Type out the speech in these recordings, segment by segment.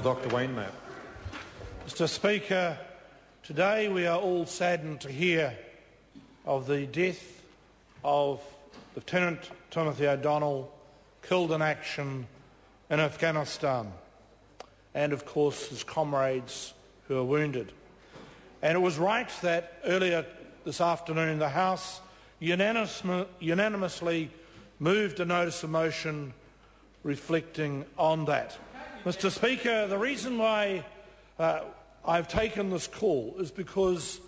Dr. Wainwright. Mr. Speaker, today we are all saddened to hear of the death of Lieutenant Timothy O'Donnell, killed in action in Afghanistan, and of course his comrades who are wounded. And it was right that earlier this afternoon the House unanimously moved a notice of motion reflecting on that. Mr. Speaker, the reason why I've taken this call is because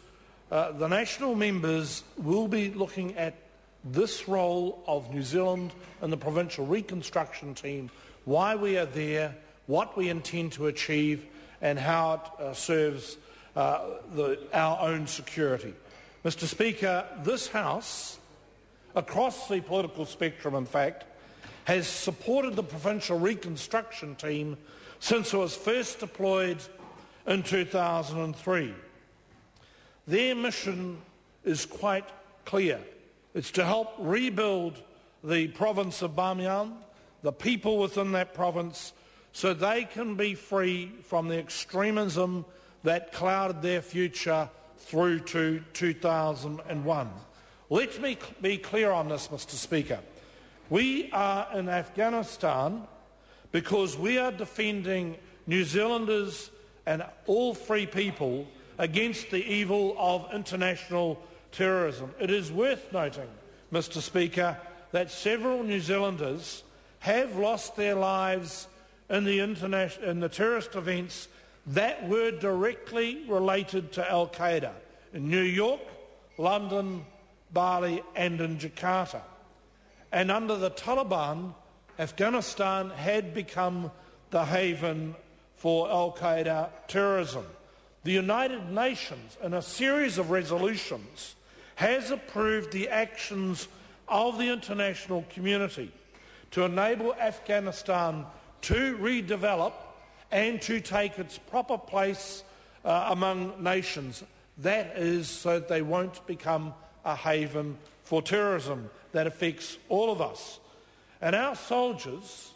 the national members will be looking at this role of New Zealand and the provincial reconstruction team, why we are there, what we intend to achieve, and how it serves our own security. Mr. Speaker, this House, across the political spectrum in fact, has supported the provincial reconstruction team since it was first deployed in 2003. Their mission is quite clear. It's to help rebuild the province of Bamiyan, the people within that province, so they can be free from the extremism that clouded their future through to 2001. Let me be clear on this, Mr. Speaker. We are in Afghanistan because we are defending New Zealanders and all free people against the evil of international terrorism. It is worth noting, Mr. Speaker, that several New Zealanders have lost their lives in the terrorist events that were directly related to Al-Qaeda in New York, London, Bali and in Jakarta. And under the Taliban, Afghanistan had become the haven for Al-Qaeda terrorism. The United Nations, in a series of resolutions, has approved the actions of the international community to enable Afghanistan to redevelop and to take its proper place among nations. That is so that they won't become a haven for terrorism that affects all of us. And our soldiers,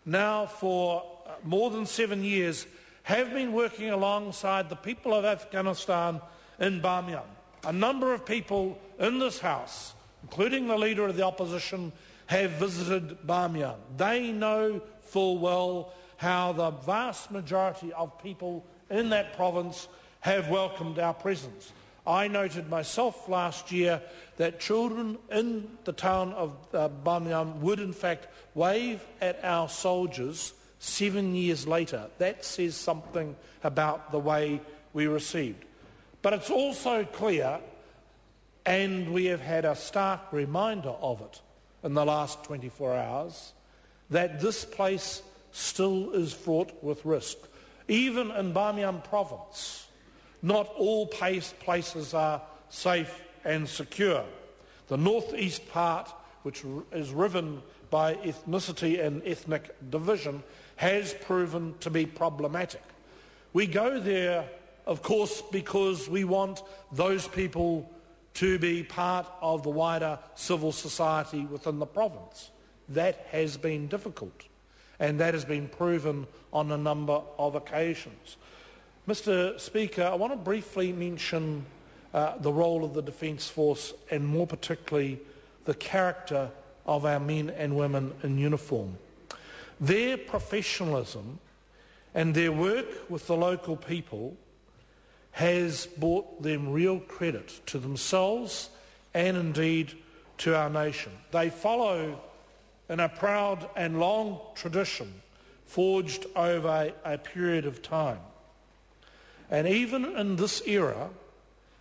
now for more than 7 years, have been working alongside the people of Afghanistan in Bamiyan. A number of people in this House, including the Leader of the Opposition, have visited Bamiyan. They know full well how the vast majority of people in that province have welcomed our presence. I noted myself last year that children in the town of Bamiyan would in fact wave at our soldiers 7 years later. That says something about the way we received. But it's also clear, and we have had a stark reminder of it in the last 24 hours, that this place still is fraught with risk. Even in Bamiyan province, not all places are safe and secure. The northeast part, which is riven by ethnicity and ethnic division, has proven to be problematic. We go there, of course, because we want those people to be part of the wider civil society within the province. That has been difficult, and that has been proven on a number of occasions. Mr. Speaker, I want to briefly mention the role of the Defence Force and more particularly the character of our men and women in uniform. Their professionalism and their work with the local people has brought them real credit to themselves and indeed to our nation. They follow in a proud and long tradition forged over a period of time. And even in this era,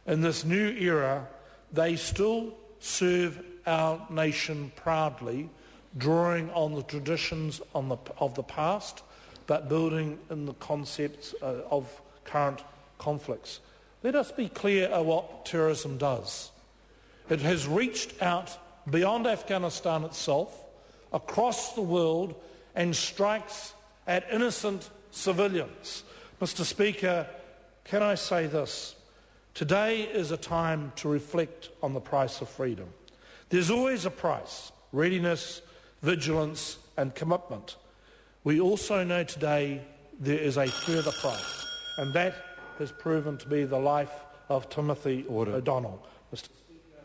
in this new era, they still serve our nation proudly, drawing on the traditions of the past, but building in the concepts of current conflicts. Let us be clear of what terrorism does. It has reached out beyond Afghanistan itself, across the world, and strikes at innocent civilians. Mr. Speaker, can I say this? Today is a time to reflect on the price of freedom. There's always a price: readiness, vigilance and commitment. We also know today there is a further price, and that has proven to be the life of Timothy O'Donnell. Mr. Speaker,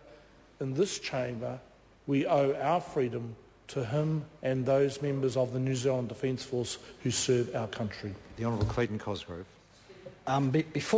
in this chamber, we owe our freedom to him and those members of the New Zealand Defence Force who serve our country. The Honourable Clayton Cosgrove. Before